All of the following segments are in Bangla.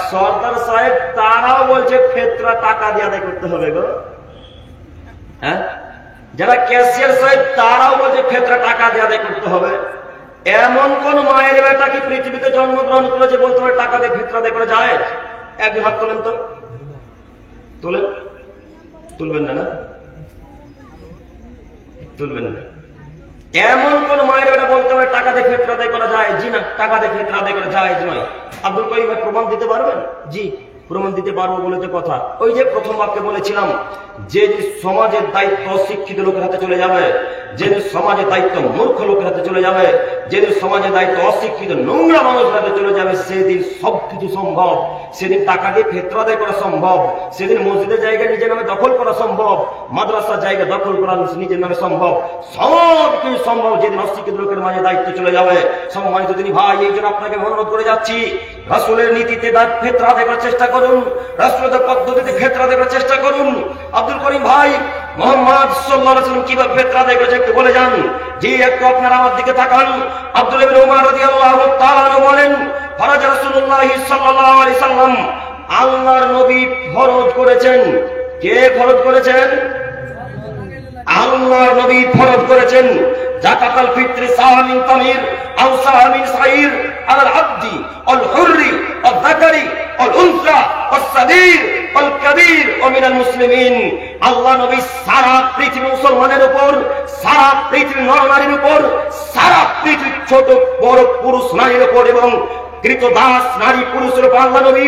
সর্দার সাহেব তারাও বলছে ফেতরা টাকা দিয়ে আদায় করতে হবে গো। হ্যাঁ, যারা ক্যাশিয়ার সাহেব তারাও বলছে ফেতরা টাকা দিয়ে আদায় করতে হবে। এমন কোন মায়ের বেটা কি পৃথিবীতে জন্মগ্রহণ করেছে বলতে পারে টাকা দিয়ে ফেতরা আদায় করা যায়? একজন হাত তোলেন তো, তোলেন। তুলবেন না? না তুলবেন না। এমন কোন মায়ের বেটা বলতে পারে টাকা দিয়ে ফেতরা আদায় করা যায়? জি না, টাকা দিয়ে ফেতরা আদায় করা যায় নয়। আব্দুল করিম ভাই প্রমাণ দিতে পারবেন? জি প্রমাণ দিতে পারবো বলে তো কথা। ওই যে প্রথম বাক্যে বলেছিলাম, যে সমাজের দায়িত্ব শিক্ষিত লোকের হাতে চলে যাবে, যেদিন সমাজের দায়িত্ব মূর্খ লোকের হাতে চলে যাবে, যেদিন সমাজের দায়িত্ব অশিক্ষিত নোংরা মানুষের হাতে চলে যাবে, সেদিন সবকিছু সম্ভব। সেদিন টাকা দিয়ে ফেতরা আদায় করা সম্ভব, সেদিন মসজিদের জায়গা নিজের নামে দখল করা সম্ভব, মাদ্রাসার জায়গা দখল করা নিজের নামে সম্ভব, সব কিছু সম্ভব যেদিন অশিক্ষিত লোকের মাঝে দায়িত্ব চলে যাবে। সম্মানিত তিনি ভাই, এই জন্য আপনাকে অনুরোধ করে যাচ্ছি, রাসূলের নীতিতে ফেতরা আদায় করার চেষ্টা করুন, রাসূলের পদ্ধতিতে ফেতরা আদায় করার চেষ্টা করুন। আব্দুল করিম ভাই, মুহাম্মদ সাল্লাল্লাহু আলাইহি ওয়াসাল্লাম কিভাবে ফেতরা আদায় করেছে একটু বলে যান। জি একটু আপনারা আমার দিকে তাকান। আব্দুল্লাহ ইবনে উমর রাদিয়াল্লাহু তাআলা আনহু বলেন, ফরজ রাসূলুল্লাহ সাল্লাল্লাহু আলাইহি ওয়াসাল্লাম, আল্লাহর নবী ফরজ করেছেন। কে ফরজ করেছেন? আল্লাহর নবী ফরজ করেছেন যাকাতুল ফিত্র সামিন তামির আও সামিন সাইর আলাল আবদি আল হুররি আল যাকারি আল উনসা ওয়াস সাগীর আল কাবীর ওয়া মিনাল মুসলিমিন। আল্লাহ নবী সারা পৃথিবীর মুসলমানের উপর, সারা পৃথিবীর নরনারীর উপর, সারা পৃথিবীর ছোট বড় পুরুষ নারীর উপর এবং কৃতদাস নারী পুরুষের উপর আল্লাহ নবী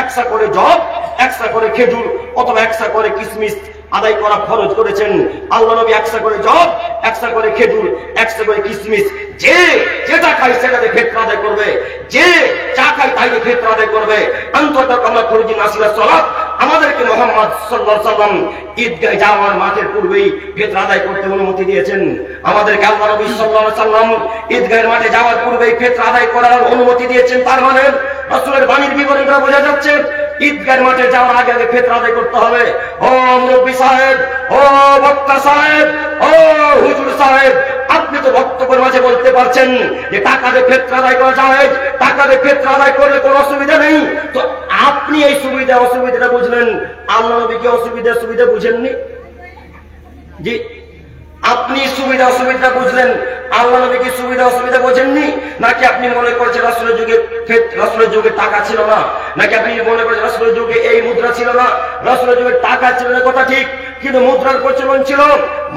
একসা করে জব, একসা করে খেজুর অথবা একসা করে কিশমিশ আদায় করা ফরজ করেছেন। আল্লাহ নবী একসা করে জব, একসা করে খেজুর, একসা করে কিশমিশ, যে যেটা খায় সেটাতে ফেতরা আদায় করবে, যে চা খায় তাই ফেতরা আদায় করবে। আন্তর্জাতিক আমরা খরুজি নাসিলা সালাত আমাদেরকে মুহাম্মদ সাল্লাল্লাহু আলাইহি ওয়াসাল্লাম ঈদগাহ যাওয়ার মাঠের পূর্বেই ফেতরা আদায় করতে অনুমতি দিয়েছেন। আমাদেরকে আল্লাহ নবী সাল্লাল্লাহু আলাইহি ওয়াসাল্লাম ঈদগাহের মাঠে যাওয়ার পূর্বেই ফেতরা আদায় করার অনুমতি দিয়েছেন। তার মানে রাসূলের বাণীর বিবরণ দ্বারা বোঝা যাচ্ছে ঈদগাহের মাঠে যাওয়ার আগে আগে ফেতরা আদায় করতে হবে। ও মুরব্বী সাহেব, ও বক্তা সাহেব, ও হুজুর সাহেব, আপনি তো বক্তব্যের মাঝে বলতে পারছেন যে টাকা দিয়ে ফেতরা আদায় করা যায়, টাকা দিয়ে ফেতরা আদায় করলে কোনো অসুবিধা নেই। তো আপনি এই সুবিধা অসুবিধাটা বুঝলেন, আল্লাহ নবী কি অসুবিধা সুবিধা বুঝেননি? জি আপনি সুবিধা অসুবিধা বুঝলেন, আল্লাহ নবী কি সুবিধা অসুবিধা বোঝেননি? নাকি আপনি মনে করছেন রাসূলের যুগে টাকা ছিল না? নাকি আপনি মনে করছেন রাসূলের যুগে এই মুদ্রা ছিল না? রাসূলের যুগে টাকা ছিল না, কথা ঠিক, কিন্তু মুদ্রার প্রচলন ছিল।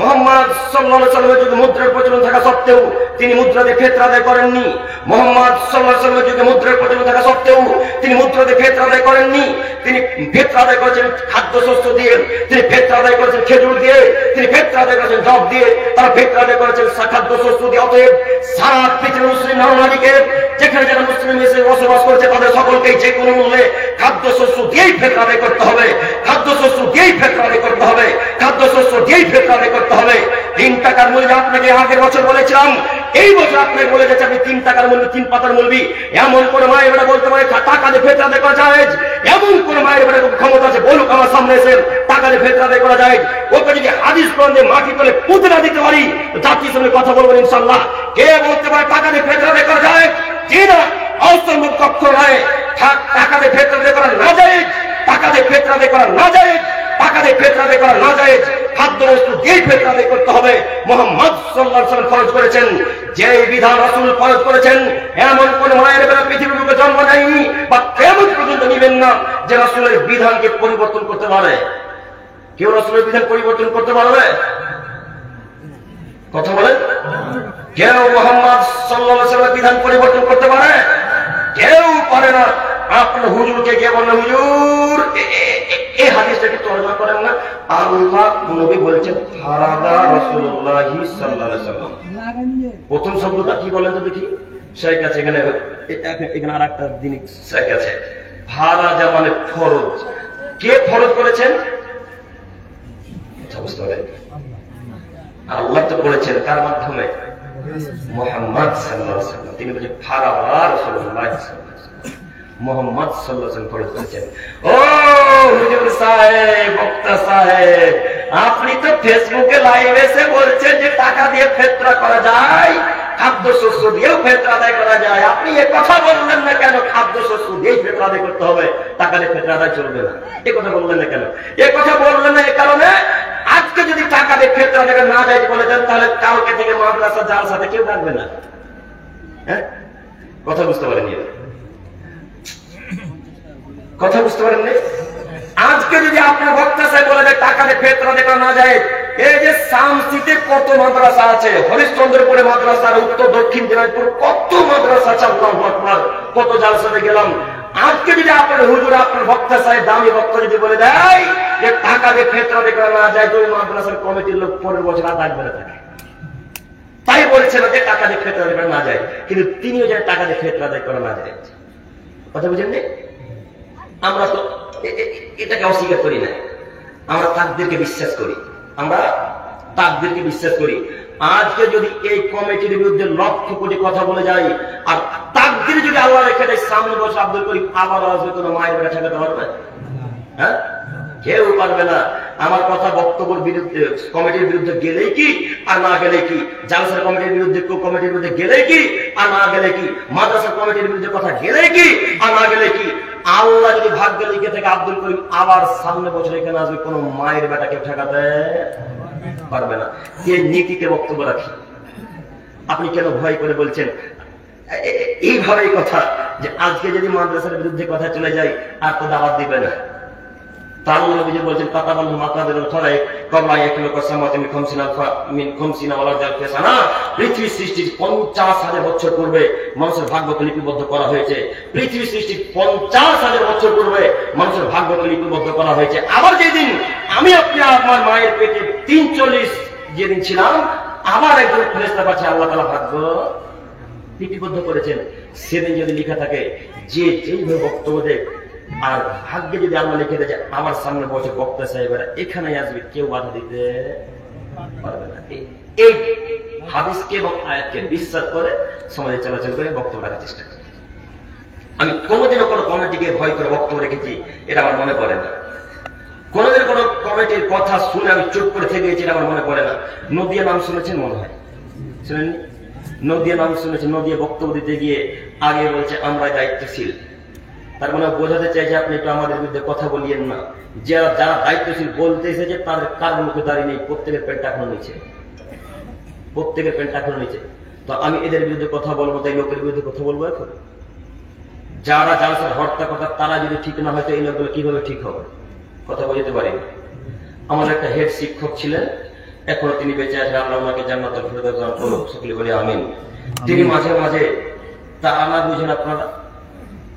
মুহাম্মদ সাল্লাল্লাহু আলাইহি ওয়াসাল্লামের যুগে মুদ্রার প্রচলন থাকা সত্ত্বেও তিনি মুদ্রাতে ফেতরা আদায় করেননি। মুহাম্মদ সাল্লাল্লাহু আলাইহি ওয়াসাল্লামের যুগে মুদ্রার প্রচলন থাকা সত্ত্বেও তিনি মুদ্রাতে ফেতরা আদায় করেননি। তিনি ফেতরা আদায় করেছেন খাদ্যশস্য দিয়ে, তিনি ফেতরা আদায় করেছেন খেজুর দিয়ে, তিনি ফেতরা আদায় করেছেন জব দিয়ে, তারা ফেতরা আদায় করেছেন খাদ্যশস্য দিয়ে। অতএব সারা পৃথিবীর মুসলিম নরনারীকে, যেখানে যারা মুসলিম হিসেবে বসবাস করছে, তাদের সকলকেই যে কোনো মূল্যে খাদ্যশস্য দিয়েই ফেতরা আদায় করতে হবে, খাদ্যশস্য দিয়েই ফেতরা আদায় করতে হবে, খাদ্যশস্য দিয়েই ফেতরা আদায় করতে হবে। 3 টাকার মূল্যে আপনাকে আগের বছর বলেছিলাম, এই বছর আপনাকে বলে যাচ্ছে আপনি 3 টাকার মূল্য 3 পাতার মূল্য। এমন কোন মায়ের বেটা বলতে পারে টাকা দিয়ে ফেতরা আদায় করা যায়? এমন কোন মায়ের বেটা ক্ষমতা আছে বলুক আমার সামনে এসে টাকা দিয়ে ফেতরা আদায় করা যায়? ওকে যদি হাদিস কোরআন দিয়ে মাটি তলে পুঁতে না দিতে পারি, জাতির সঙ্গে কথা বলবেন ইনশাআল্লাহ। কে বলতে পারে টাকা দিয়ে ফেতরা আদায় করা যায়? জি না, অসম্ভব কক্ষ নয়। টাকা দিয়ে ফেতরা আদায় করা না যায়, টাকা দিয়ে ফেতরা আদায় করা না যায়, টাকা দিয়ে ফেতরা আদায় করা না যায়। খাদ্যবস্তু দিয়ে ফেতরা আদায় করতে হবে। মুহাম্মদ সাল্লাল্লাহু আলাইহি ওয়াসাল্লাম ফরজ করেছেন, যে বিধান রাসূল ফরজ করেছেন, এমন কোন মায়ের বেলা পৃথিবীর বুকে জন্ম নেয়নি বা কিয়ামত পর্যন্ত নিবেন না যে রাসূলের বিধানকে পরিবর্তন করতে পারে। কেউ রাসূলের বিধান পরিবর্তন করতে পারবে? কথা বলেন, কেউ মুহাম্মদ সাল্লাল্লাহু আলাইহি ওয়াসাল্লামের বিধান পরিবর্তন করতে পারে? কেউ পারে না। আপনার হুজুরকে গিয়ে বললেন, হুজুর এই হাদিসটা কি তর্জমা করেন না? আল্লাহ নবী বলেছেন ফারাদা রাসূলুল্লাহি সাল্লাল্লাহু আলাইহি ওয়াসাল্লাম। প্রথম শব্দটা কি বলেন তো দেখি? শেখ আছে এখানে, এখানে আরেকটা দিন শেখ আছে। ফারাজা মানে ফরজ। কে ফরজ করেছেন? বুঝতে পারলেন? আল্লাহ তো বলেছেন তার মাধ্যমে মুহাম্মদ সাল্লাল্লাহু আলাইহি ওয়াসাল্লাম। তিনি বলেছেন ফারাদা রাসূলুল্লাহি সাল্লাল্লাহু আলাইহি ওয়াসাল্লাম, মুহাম্মদ সাল্লাল্লাহু আলাইহি ওয়াসাল্লাম ফরজ করেছেন। ও হুজুর সাহেব, বক্তা সাহেব, আপনি তো ফেসবুকে লাইভ এসে বলছেন যে টাকা দিয়ে ফেতরা করা যায়, খাদ্যশস্য দিয়েও ফেতরা আদায় করা যায়। আপনি এ কথা বললেন না কেন খাদ্যশস্য দিয়েই ফেতরা আদায় করতে হবে, টাকা দিয়ে ফেতরা আদায় চলবে না? এ কথা বললেন না কেন? এ কথা বললেন না এ কারণে আজকে যদি টাকা দিয়ে ফেতরা আদায় না যায় বলে দেন, তাহলে কালকে থেকে মাদ্রাসা জালসাতে কেউ থাকবে না। হ্যাঁ, কথা বুঝতে পারেননি? কথা বুঝতে পারেননি? আজকে যদি আপনার বক্তা সাহেব বলে যে টাকা দিয়ে ফেতরা দেখা না যায়, এই যে সামসিতে কত মাদ্রাসা আছে, হরিশ্চন্দ্রপুরে মাদ্রাসা, উত্তর দক্ষিণ দিনাজপুর কত মাদ্রাসা আছে, কত জালসাতে গেলাম। আজকে যদি আপনার হুজুর আপনার বক্তা সাহেব দামি বক্তা যদি বলে দেয় যে টাকা দিয়ে ফেতরা দেখা না যায়, তো মাদ্রাসার কমিটির লোক 15 বছর আর থাকবে না। তাই বলছেন যে টাকা দিয়ে ফেতরা দেখা না যায়, কিন্তু তিনিও যেন টাকা দিয়ে ফেতরা আদায় করা না যায়। কথা বুঝেননি? আমরা তো এটাকে অস্বীকার করি না, আমরা তাকদীরকে বিশ্বাস করি, আমরা তাকদীরকে বিশ্বাস করি। আজকে যদি এই কমিটির বিরুদ্ধে লক্ষ কোটি কথা বলে যায়, আর তাকদীর যদি আল্লাহ রেখে দেয় সামনে বসে আব্দুল করিম আবার আসবে, কোনো মায়ের বেড়া ঠেকাতে পারবে? হ্যাঁ, কেউ পারবে না। আমার কথা বক্তব্যের বিরুদ্ধে কমিটির বিরুদ্ধে গেলেই কি আর না গেলে কি, জালসার কমিটির বিরুদ্ধে কমিটির বিরুদ্ধে গেলেই কি আর না গেলে কি, মাদ্রাসার কমিটির বিরুদ্ধে কথা গেলেই কি আর না গেলে কি, আল্লাহ যদি ভাগ্যে লিখে থেকে আব্দুল করিম আবার সামনে বছর এখানে আসবে, কোন মায়ের বেটাকে ঠেকাতে পারবে না। কে নীতিকে বক্তব্য রাখি, আপনি কেন ভয় করে বলছেন এইভাবে কথা যে আজকে যদি মাদ্রাসার বিরুদ্ধে কথা চলে যায় আর তো দাওয়াত দিবে না? তার নবী বলছেন তাতাবাল্লু মাতাদের ছড়ায় কবলা ইয়াকুল কসামাত মিন খামসিনা ওয়ালা জালফাসানা, পৃথিবী সৃষ্টির 50,000 বছর পূর্বে মানুষের ভাগ্যকে লিপিবদ্ধ করা হয়েছে। পৃথিবী সৃষ্টির 50,000 বছর পূর্বে মানুষের ভাগ্যকে লিপিবদ্ধ করা হয়েছে। আবার যেদিন আমি আপনি আমার মায়ের পেটে 43 যেদিন ছিলাম, আবার একজন ফেরেশতা পাঠিয়ে আল্লাহ তাআলা ভাগ্য লিপিবদ্ধ করেছেন। সেদিন যদি লেখা থাকে যে যেইভাবে বক্তব্য দেয় আর ভাগ্যে যদি আল্লাহ লিখে দেয় আমার সামনে বসে বক্তা সাহেবেরা এখানে আসবে, কেউ বাধা দিতে পারবে না। এই হাদিসকে এবং আয়াতকে বিশ্বাস করে সমাজে চলাচল করে বক্তব্য রাখার চেষ্টা করি। আমি কোনোদিনও কোনো কমিটিকে ভয় করে বক্তব্য রেখেছি এটা আমার মনে পড়ে না। কোনোদিন কোনো কমিটির কথা শুনে আমি চুপ করে থেকে গেছি এটা আমার মনে পড়ে না। নদিয়া নাম শুনেছেন মনে হয়, শুনেননি? নদিয়া নাম শুনেছেন। নদিয়া বক্তব্য দিতে গিয়ে আগে বলছে আমরাই দায়িত্বশীল। তার মানে বোঝাতে চাইছে আপনি একটু আমাদের বিরুদ্ধে কথা বলিয়েন না। যারা দায়িত্বশীল বলতে এসেছে তাদের কার মুখে দাঁড়িয়ে নেই, প্রত্যেকের প্যান্ট এখনো নিচে, প্রত্যেকের প্যান্ট এখনো নিচে। তো আমি এদের বিরুদ্ধে কথা বলবো, তাই লোকের বিরুদ্ধে কথা বলবো? এখন যারা জালসার হত্যা কথা তারা যদি ঠিক না হয় তো এই লোকগুলো কিভাবে ঠিক হবে? কথা বোঝাতে পারি। আমার একটা হেড শিক্ষক ছিলেন, এখনো তিনি বেঁচে আছেন, আল্লাহ ওনাকে জান্নাতুল ফেরদাউস দান করুক, সকলে বলি আমিন। তিনি মাঝে মাঝে তারা না বুঝেন, আপনারা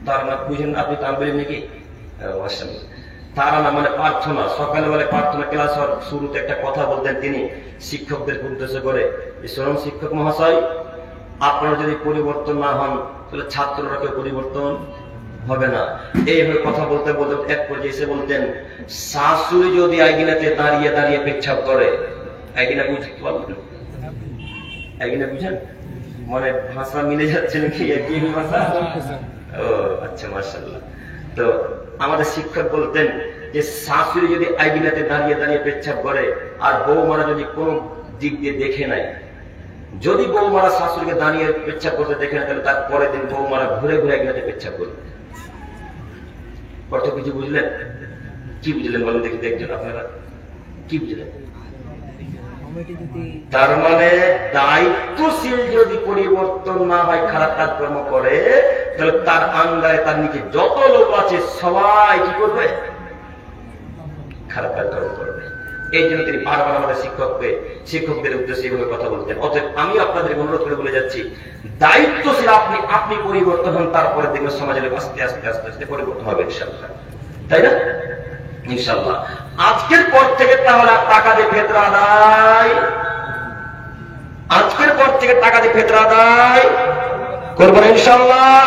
তারা না বুঝেন, আপনি তার বলেন নাকি তারা না মানে প্রার্থনা, সকালে বেলায় প্রার্থনা ক্লাস হওয়ার শুরুতে একটা কথা বলতেন তিনি শিক্ষকদের উদ্দেশ্য করে, শুনুন শিক্ষক মহাশয়, আপনারা যদি পরিবর্তন না হন তাহলে ছাত্ররা কেউ পরিবর্তন হবে না। এইভাবে কথা বলতে বলতে এক পর্যায়ে এসে বলতেন, শাশুড়ি যদি আইগিনাতে দাঁড়িয়ে দাঁড়িয়ে পেচ্ছাপ করে, আইগিনা বুঝতে পারবেন? আইগিনা বুঝেন? মানে ভাষা মিলে যাচ্ছে নাকি একই ভাষা? ও আচ্ছা, মাশাআল্লাহ। তো আমাদের শিক্ষক বলতেন যে শাশুড়ি যদি আইগিনাতে দাঁড়িয়ে দাঁড়িয়ে পেচ্ছাপ করে আর বৌমারা যদি কোন দিক দিয়ে দেখে নাই, যদি বৌমারা শাশুড়িকে দাঁড়িয়ে পেচ্ছাপ করতে দেখে না, তাহলে তার পরের দিন বৌমারা ঘুরে ঘুরে আইগিনাতে পেচ্ছাপ করবে। অর্থ কিছু বুঝলেন? কি বুঝলেন বলেন দেখি, দেখছেন আপনারা কি বুঝলেন? তার মানে দায়িত্বশীল যদি পরিবর্তন না হয়, খারাপ কাজকর্ম করে, তাহলে তার আন্ডারে তার নিচে যত লোক আছে সবাই কি করবে? খারাপ কাজকর্ম করবে। এই জন্য তিনি বারবার আমাদের শিক্ষকদের উদ্দেশ্যে এইভাবে কথা বলতেন। অতএব আমি আপনাদের অনুরোধ করে বলে যাচ্ছি, দায়িত্বশীল আপনি পরিবর্তন হন, তারপরে দেখবেন সমাজের আস্তে আস্তে আস্তে আস্তে পরিবর্তন হবে ইনশাআল্লাহ, তাই না? ইনশাআল্লাহ। আজকের পর থেকে তাহলে টাকা দিয়ে ফেতরা আদায়, আজকের পর থেকে টাকা দিয়ে ফেতরা আদায় করবো না ইনশাআল্লাহ।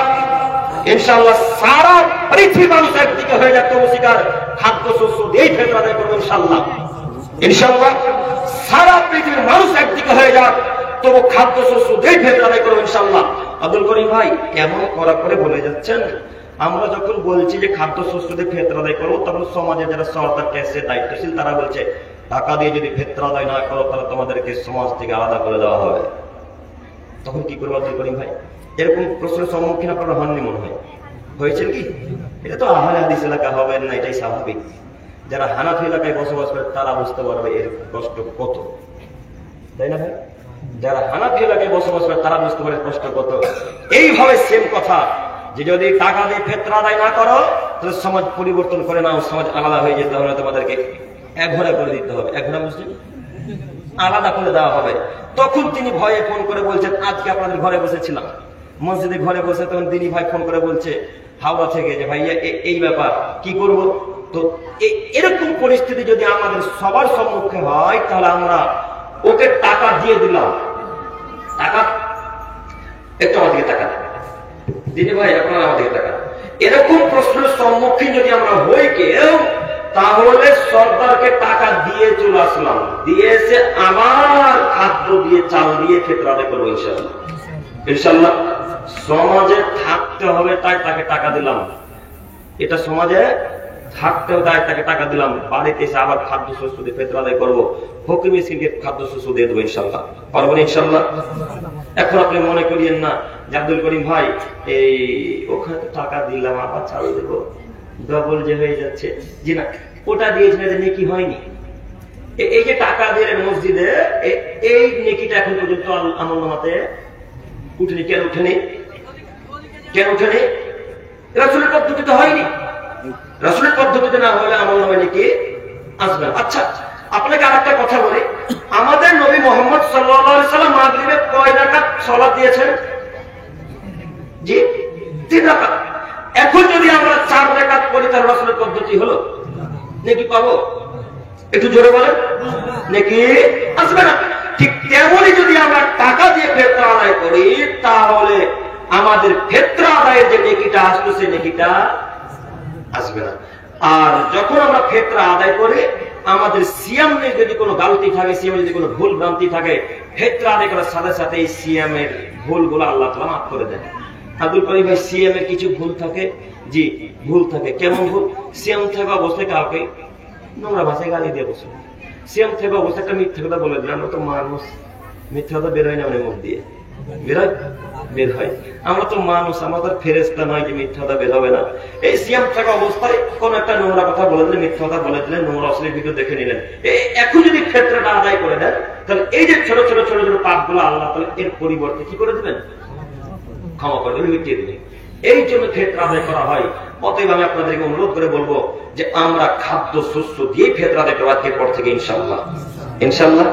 ইনশাআল্লাহ সারা পৃথিবী মানুষ একদিকে হয়ে যাচ্ছে শিকার, খাদ্যশস্য দিয়েই ফেতরা আদায় করবো ইনশাআল্লাহ। ইনশাআল্লাহ সারা পৃথিবীর মানুষ একদিকে হয়ে যাক, তবু খাদ্যশস্য দিয়েই ফেতরা আদায় করবো ইনশাআল্লাহ। আব্দুল করিম ভাই এমন করা করে বলে যাচ্ছেন, আমরা যখন বলছি যে খাদ্যশস্য দিয়ে ফেতরা আদায় করবো, তখন সমাজে যারা সরকার ক্যাশে দায়িত্বশীল তারা বলছে টাকা দিয়ে যদি ফেতরা আদায় না করো তাহলে তোমাদেরকে সমাজ থেকে আলাদা করে দেওয়া হবে, তখন কি করবো আব্দুল করিম ভাই? এরকম প্রশ্নের সম্মুখীন আপনারা হননি মনে হয়, হয়েছেন কি? এটা তো আহলে হাদিস এলাকা হবে না, এটাই স্বাভাবিক। যারা হানাফি এলাকায় বসবাস করে তারা বুঝতে পারবে এর কষ্ট কত, তাই না ভাই? যারা হানাফি এলাকায় বসবাস করে তারা বুঝতে পারে কষ্ট কত। এইভাবে সেম কথা যে যদি টাকা দিয়ে ফিতরা আদায় না করো তাহলে সমাজ পরিবর্তন করে নাও, সমাজ আলাদা হয়ে যেতে হবে, তোমাদেরকে এক ঘোড়া করে দিতে হবে, এক ঘোড়া মুসলিম আলাদা করে দেওয়া হবে। তখন তিনি ভয়ে ফোন করে বলছেন, আজকে আপনাদের ঘরে বসেছিলাম, মসজিদে ঘরে বসে, তখন তিনি ভাই ফোন করে বলছে হাওড়া থেকে যে ভাইয়া এই ব্যাপার কি করব। তো এরকম পরিস্থিতি যদি আমাদের সবার সম্মুখে হয় তাহলে আমরা ওকে টাকা দিয়ে দিলাম, টাকা একটু আমাদেরকে টাকা দিদি ভাই, আপনারা আমাদেরকে টাকা, এরকম প্রশ্নের সম্মুখীন যদি আমরা হই কেউ, তাহলে সরকারকে টাকা দিয়ে চলে আসলাম, দিয়ে এসে আমার খাদ্য দিয়ে চাল দিয়ে ফিতরা আদায় করবো ইনশাআল্লাহ। ইনশাআল্লাহ সমাজে থাকতে হবে তাই তাকে টাকা দিলাম, এটা সমাজে থাকতে হবে তাই তাকে টাকা দিলাম, বাড়িতে এসে আবার খাদ্য শস্য দিয়ে ফিতরা আদায় করবো, ফকির মিসকিনকে খাদ্য শস্য দিয়ে দেবো ইনশাআল্লাহ। পারবো না ইনশাআল্লাহ? এখন আপনি মনে করিয়েন না যে আব্দুল করিম ভাই এই ওখানে টাকা দিলাম আবার চাল দেবো, ডবল যে হয়ে যাচ্ছে। জি না, ওটা দিয়েছিল যে নেকি হয়নি। এই যে টাকা দিয়ে মসজিদে, এই নেকিটা এখন পর্যন্ত আমলনামাতে উঠেনি। কেন উঠেনি? কেন উঠেনি? রাসূলের পদ্ধতিতে হয়নি। রাসূলের পদ্ধতিতে না হলে আমলনামায় নেকি আসবে। আচ্ছা, আপনাকে আরেকটা কথা বলি, আমাদের নবী মুহাম্মদ সাল্লাল্লাহু আলাইহি সাল্লাম মাগরিবে কয় রাকাত সালাত দিয়েছেন? জি 3 রাকাত। এখন যদি আমরা 4 রাকাত পড়ি তাহলে রাসূলের পদ্ধতি হলো, নেকি পাবো? একটু জোরে বলেন, নেকি আসবে না। ঠিক তেমনই যদি আমরা টাকা দিয়ে ফিতরা আদায় করি তাহলে আমাদের ফিতরা আদায়ের যে নেকিটা আসলো সেই নেকিটা আসবে না। আর যখন আমরা ফিতরা আদায় করি আমাদের সিয়ামে যদি কোনো গালতি থাকে, সিয়ামে যদি কোনো ভুল ভ্রান্তি থাকে, ফিতরা আদায় করার সাথে সাথে এই সিয়ামের ভুলগুলো আল্লাহ তাআলা মাফ করে দেন। আব্দুল করিম ভাই সিয়ামের কিছু ভুল থাকে? জি ভুল থাকে। কেমন ভুল? সিয়াম থাকা অবস্থায় কাউকে নোংরা ভাষায় গালি দিয়ে বসে, সিয়াম থাকা অবস্থায় একটা মিথ্যা কথা বলে দিলাম, আমরা তো মানুষ, মিথ্যা কথা বের হয় না আমাদের মুখ দিয়ে, বের হয়। আমরা তো মানুষ, আমাদের ফেরেশতা নয় যে মিথ্যা কথা বের হবে না। এই সিয়াম থাকা অবস্থায় কোন একটা নোংরা কথা বলে দিলেন, মিথ্যা কথা বলে দিলেন, নোংরা অশ্লীল ভিডিও দেখে নিলেন, এখন যদি ক্ষেত্রটা আদায় করে দেন তাহলে এই যে ছোট ছোট ছোট ছোট পাপগুলো আল্লাহ তাআলা এর পরিবর্তে কি করে দিবেন? ক্ষমা করে দেবেন, মিটিয়ে দেবেন। এই জন্য ফিতরা আদায় করা হয়। অতএব আমি আপনাদেরকে অনুরোধ করে বলবো যে আমরা খাদ্য শস্য দিয়ে ফিতরা আদায় করব আজকের পর থেকে ইনশাআল্লাহ। ইনশাআল্লাহ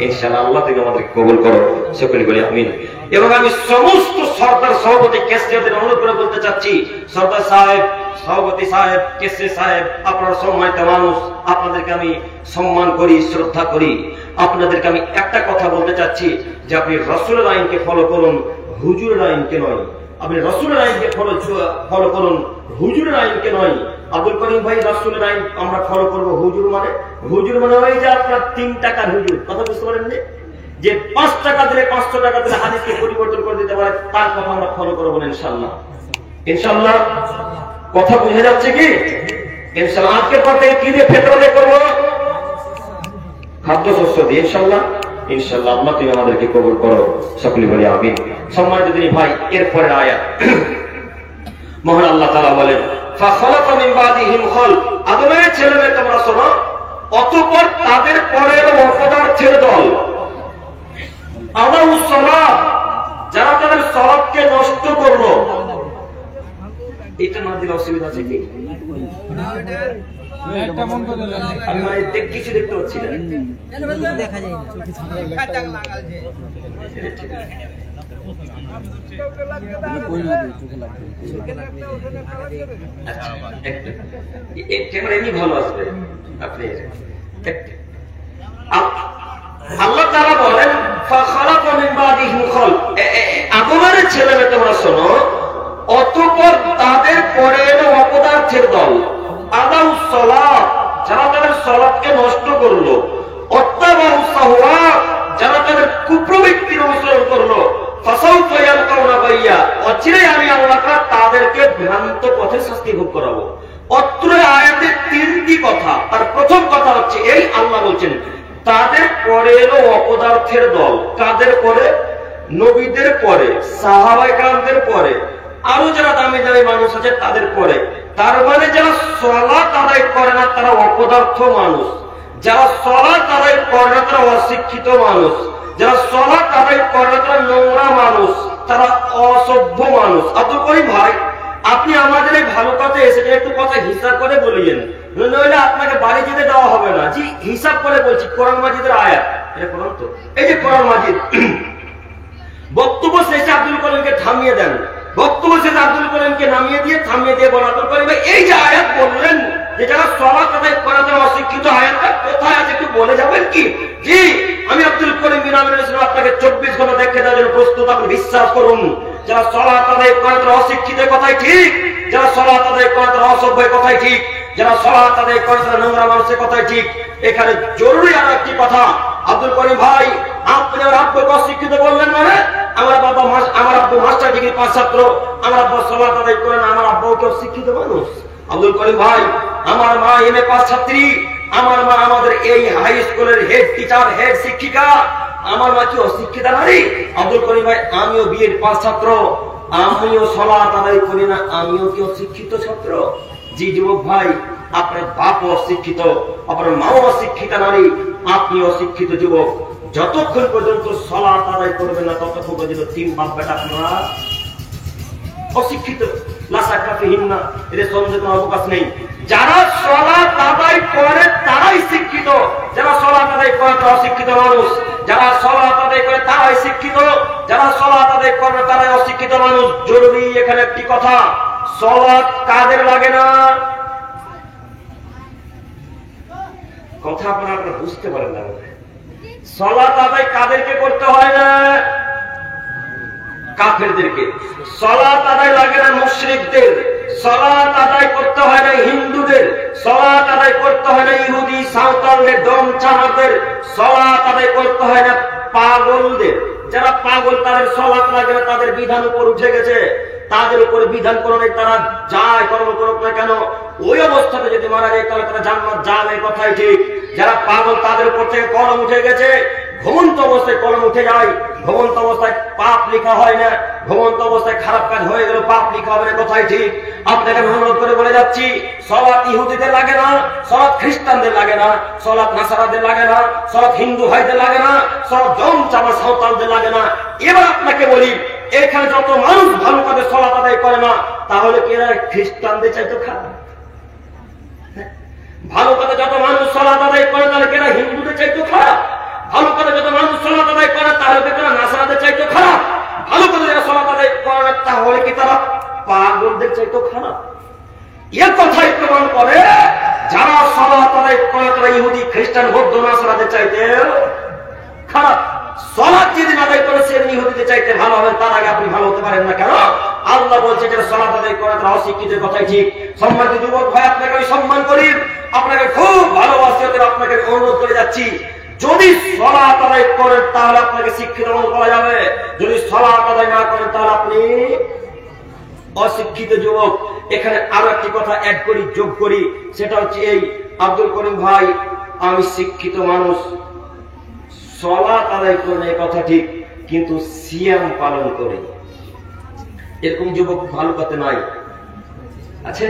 ইনশাআল্লাহ আল্লাহ তুমি আমাদেরকে কবুল করো, সকলে বলি আমিন। এবং আমি সমস্ত সরদার সভাপতি কেসরিয়াদের অনুরোধ করে বলতে চাচ্ছি, সরদার সাহেব, সভাপতি সাহেব, কেসরি সাহেব, আপনারা সম্মানিত মানুষ, আপনাদেরকে আমি সম্মান করি, শ্রদ্ধা করি। আপনাদেরকে আমি একটা কথা বলতে চাচ্ছি যে আপনি রাসূলের আইনকে ফলো করুন, হুজুরের আইনকে নয়। আপনি রাসূলের আইনকে ফলো করুন, হুজুরের আইনকে নয়। আব্দুল করিম ভাই, রাসূলের আইন আমরা ফলো করব, হুজুর মানে ওই যে আপনার 3 টাকার হুজুর, কথা বুঝতে পারেন? যে 5 টাকা দিলে 500 টাকা দিলে হাদিসকে পরিবর্তন করে দিতে পারে, তার কথা আমরা ফলো করবো না ইনশাআল্লাহ। ইনশাআল্লাহ কথা বুঝে যাচ্ছে কি? ইনশাআল্লাহ আজকের পর থেকে কি দিয়ে ফিতরা আদায় করবো? খাদ্য শস্য দিয়ে ইনশাআল্লাহ। ইনশাআল্লাহ আল্লাহ তুমি আমাদেরকে কবুল করো, সকলে বলি আমিন। সম্মানিত দিনী ভাই, এরপরের আয়াত মহান আল্লাহ তাআলা বলেন, ফাখালাকা মিন বাদিহিম খালফ, আদমের ছেলেমেয়ে তোমরা শোনো, অতঃপর তাদের পরে এলো অপদার্থের দল, আদাউস সালাত, যারা তাদের সালাতকে নষ্ট করলো। এটা না দিলে অসুবিধা আছে কি? আমি কিছু দেখতে পাচ্ছি না, দেখা যায় এমনি ভালো আসবে। আপনি আল্লাহ তাআলা বলেন, ফাখালাকা মিন বাদিহিম খালফ, আদমের ছেলেমেয়ে তোমরা শোনো, অতঃপর তাদের পরে এলো অপদার্থের দল, আদাউস সালাত, যারা তাদের সালাতকে নষ্ট করলো, অত্তাবাউস শাহওয়াত, যারা তাদের কুপ্রবৃত্তির অনুসরণ করলো, ফাসাউফা ইয়ালকাউনা গাইয়া, অচিরেই আমি আল্লাহ তাআলা তাদেরকে ভ্রান্ত পথে শাস্তি ভোগ করাবো। অত্র আয়াতে 3টি কথা। আর প্রথম কথা হচ্ছে এই, আল্লাহ বলছেন তাদের পরে এলো অপদার্থের দল। কাদের পরে? নবীদের পরে, সাহাবায়ে কেরামদের পরে, আরো যারা দামি দামি মানুষ আছে তাদের পরে। তার মানে যারা সালাত আদায় করে না তারা অপদার্থ মানুষ, যারা সালাত আদায় করে না তারা অশিক্ষিত মানুষ, যারা সালাত আদায় করে না তারা নোংরা মানুষ, তারা অসভ্য মানুষ। আব্দুল করিম ভাই, আপনি আমাদের এই ভালো কথা এসেছেন, একটু কথা হিসাব করে বলিয়েন, নইলে আপনাকে বাড়ি যেতে দেওয়া হবে না। জি হিসাব করে বলছি, কোরআন মাজিদের আয়াত, এটা কোরআন তো, এই যে কোরআন মাজিদ। বক্তব্য শেষে আব্দুল করিমকে থামিয়ে দেন, বক্তব্য শেষে আব্দুল করিমকে নামিয়ে দিয়ে থামিয়ে দিয়ে বলেন, আব্দুল করিম এই যে আয়াত বললেন যে যারা সালাত আদায় করে তারা অশিক্ষিত, আয়াতটা কোথায় আছে একটু বলে যাবেন কি? জি আমি আব্দুল করিম বিন আমিনুল ইসলাম আপনাকে 24 ঘন্টা দেখে দেওয়ার জন্য প্রস্তুত, আপনি বিশ্বাস করুন। যারা সালাত আদায় করে তারা অশিক্ষিতের কথাই ঠিক, যারা সালাত আদায় করে তারা অসভ্যের কথাই ঠিক, যারা সালাত আদায় করে তারা নোংরা মানুষের কথাই ঠিক। এখানে জরুরি আরো একটি কথা, আব্দুল করিম ভাই, আপনি আমার আব্বুকে অশিক্ষিত বললেন মানে? আমার আব্বু মাস্টার ডিগ্রি পাস ছাত্র, আমার আব্বু সালাত আদায় করেন, আমার আব্বু কি অশিক্ষিত মানুষ? আব্দুল করিম ভাই, আমার মা এমএ পাস ছাত্রী, আমার মা আমাদের এই হাই স্কুলের হেড টিচার, হেড শিক্ষিকা, আমার মা কি অশিক্ষিতা নারী? আব্দুল করিম ভাই, আমিও বিএড পাস ছাত্র, আমিও সালাত আদায় করি না, আমিও কি অশিক্ষিত ছাত্র? জি যুবক ভাই, আপনার বাপ অশিক্ষিত, আপনার মাও অশিক্ষিতা নারী, আপনি অশিক্ষিত যুবক। যতক্ষণ পর্যন্ত সালাত আদায় করবেন না ততক্ষণ পর্যন্ত তিন বাপ বেটা আপনারা অশিক্ষিত। এদের সন্দেহ কোনো অবকাশ নেই। যারা সালাত আদায় করে তারাই শিক্ষিত, যারা সালাত আদায় করে তারা অশিক্ষিত মানুষ, যারা সালাত আদায় করে তারাই শিক্ষিত, যারা সালাত আদায় করে না তারাই অশিক্ষিত মানুষ। জরুরি এখানে একটি কথা, সালাত কাদের লাগে না? কথা আপনারা বুঝতে পারেন না। সালাত আদায় কাদেরকে করতে হয় না? কাফেরদেরকে। সালাত আদায় লাগে না মুশরিকদের, সালাত আদায় করতে হয় না হিন্দুদের, সালাত আদায় করতে হয় না ইহুদি সাঁওতালদের, ডোমচামারদের, সালাত আদায় করতে হয় না পাগলদের। যারা পাগল তাদের সালাত লাগে না, তাদের বিধান উপর উঠে গেছে, তাদের উপরে বিধান করো নেই, তারা যায় কর্ম করুক না কেন, ওই অবস্থাতে যদি মারা যায় তাহলে তারা জান্নাত যাবে, কথাই ঠিক। যারা পাগল তাদের উপর থেকে কলম উঠে গেছে, ঘুমন্ত অবস্থায় কলম উঠে যায়, ঘুমন্ত অবস্থায় পাপ লেখা হয় না, ঘুমন্ত অবস্থায় খারাপ কাজ হয়ে গেল পাপ লেখা হবে না, কথাই ঠিক। আপনাকে অনুরোধ করে বলে যাচ্ছি, সালাত ইহুদিদের লাগে না, সালাত খ্রিস্টানদের লাগে না, সালাত নাসারাদের লাগে না, সালাত হিন্দু ভাইদের লাগে না, সালাত জমচামা সাঁওতালদের লাগে না। এবার আপনাকে বলি, এখানে যত মানুষ ভালো কাজে সালাত আদায় করে না, তাহলে কি এরা খ্রিস্টানদের চাইতে খারাপ? ভালো কাজে যত মানুষ সালাত আদায় করে তাহলে কি এরা হিন্দুদের চাইতে খারাপ? ভালো কাজে যত মানুষ সালাত আদায় করে তাহলে কি তারা নাসারাদের চাইতে খারাপ? ভালো কাজে যারা সালাত আদায় করে না তাহলে কি তারা পাগলদের চাইতে খারাপ? এর কথাই প্রমাণ করে যারা সালাত আদায় করে তারা ইহুদি খ্রিস্টান বৌদ্ধ নাসারাদের চাইতে খারাপ। সালাত যেদিন আদায় করে সেদিন ইহুদিদের চাইতে ভালো হবে, তার আগে আপনি ভালো হতে পারেন না। কেন? আল্লাহ বলছে যারা সালাত আদায় করে তারা অশিক্ষিতের কথাই ঠিক। সম্মানিত যুবক ভাই, আপনাকে আমি সম্মান করি, আপনাকে খুব ভালোবাসি, আপনাকে অনুরোধ করে যাচ্ছি, যদি সালাত আদায় করেন তাহলে আপনাকে শিক্ষিত বলা যাবে, যদি সালাত আদায় না করেন তাহলে আপনি অশিক্ষিত যুবক। এখানে আরো একটি কথা অ্যাড করি, যোগ করি, সেটা হচ্ছে এই, আব্দুল করিম ভাই, আমি শিক্ষিত মানুষ, সালাত আদায় করেন এই কথা ঠিক, কিন্তু সিয়াম পালন করে, এরকম যুবক ভালো কথা নাই? আছে,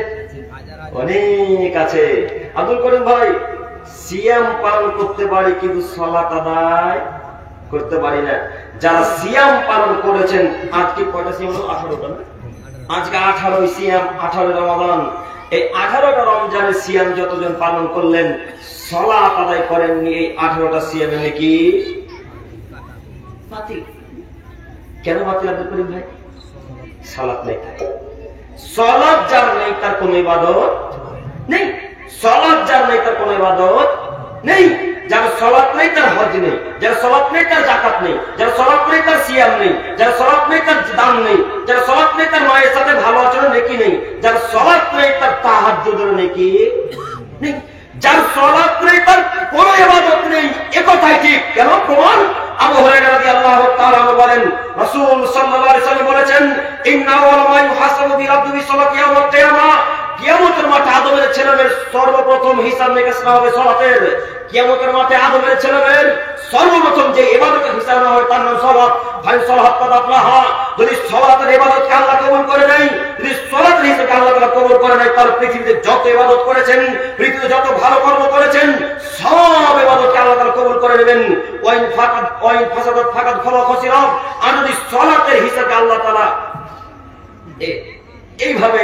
অনেক আছে। আব্দুল করিম ভাই, সিয়াম পালন করতে পারি কিন্তু সালাত আদায় করতে পারি না। যারা সিয়াম পালন করেছেন, আজকে কয়টা সিয়াম? 18টা না? আজকে 18 সিয়াম, 18 রমাদান। এই 18টা রমজানের সিয়াম যতজন পালন করলেন, সালাত আদায় করেননি, এই 18টা সিয়ামে নাকি বাতিল। কেন বাতিল আব্দুল করিম ভাই? সালাত নেই। সালাত যার নেই তার কোন ইবাদত নেই, সালাত যার নেই তার কোন ইবাদত নেই। যার সালাত নেই তার হজ নেই, যার সালাত নেই তার যাকাত নেই, যার সালাত নেই তার সিয়াম নেই, যার সালাত নেই তার দান নেই, যার সালাত নেই তার মায়ের সাথে ভালো আচরণ নেকি নেই, যার সালাত নেই তার তাহাজ্জুদের নেকি নেই, যার সালাত নেই তার কোন ইবাদত নেই, একথাই ঠিক। কেন? প্রমাণ আবু হুরায়রা রাদিয়াল্লাহু তাআলা বলেন, রাসূল সাল্লাল্লাহু আলাইহি ওয়াসাল্লাম বলেছেন, ইন্না আওয়ালা মা ইউহাসাবু বিল আবদি বিসসালাতি ইয়াউমাল কিয়ামাহ, কিয়ামতের মাঠে আদমের ছেলেমেয়ের সর্বপ্রথম হিসাব নিকাশ হবে সালাতের। কিয়ামতের মাঠে আদমের ছেলেমেয়ের সর্বপ্রথম যে ইবাদতের হিসাব না হয় তার নাম সালাত। ভাই সালাত কাদ আফলাহা, যদি সালাতের ইবাদতকে আল্লাহ কবুল করে নাই, যদি সালাতের হিসাবকে আল্লাহ তাআলা কবুল করে নাই, তাহলে পৃথিবীতে যত ইবাদত করেছেন, পৃথিবীতে যত ভালো কর্ম করেছেন, সব ইবাদতকে আল্লাহ তাআলা কবুল করে নেবেন। ওয়াইন ফাসাদাত ফাকাদ খালা খাসিরা, আর যদি সালাতের হিসাবকে আল্লাহ তাআলা এইভাবে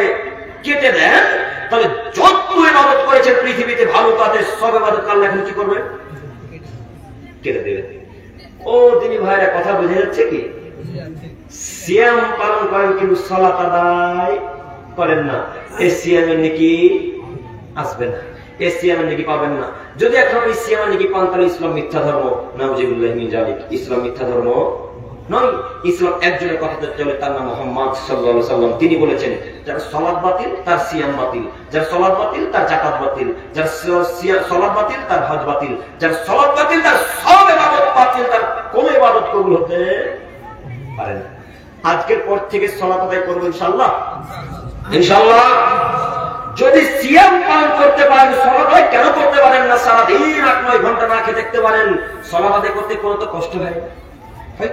কেটে দেন, তাহলে যত ইবাদত করেছেন পৃথিবীতে ভালো কাজের সব ইবাদতকে আল্লাহ এখন কি করবে? কেটে দেবে। ও দিনী ভাইরা, কথা বুঝে যাচ্ছে কি? সিয়াম পালন করেন কিন্তু সালাত আদায় করেন না, এই সিয়ামের নেকি আসবে না, এই সিয়ামের নেকি পাবেন না। যদি এখন এই সিয়ামের নেকি পান, তাহলে ইসলাম মিথ্যা ধর্ম। নাউযুবিল্লাহি মিন যালিক, ইসলাম মিথ্যা ধর্ম নয়। ইসলাম একজনের কথাতে চলে, তার নাম মুহাম্মদ সাল্লাল্লাহু আলাইহি ওয়াসাল্লাম। তিনি বলেছেন, যার সালাত বাতিল তার সিয়াম বাতিল, যার সালাত বাতিল তার যাকাত বাতিল, যার সালাত বাতিল তার হজ বাতিল, যার সালাত বাতিল তার সব ইবাদত বাতিল, তার কোনো ইবাদত কবুল হতে পারে না। আজকের পর থেকে সালাত আদায় করব ইনশাআল্লাহ, ইনশাআল্লাহ। যদি সিয়াম পালন করতে পারেন, সালাত আদায় কেন করতে পারেন না? সারা দিন 8-9 ঘন্টা না খেয়ে দেখতে পারেন, সালাত আদায় করতে কোনো তো কষ্ট হয়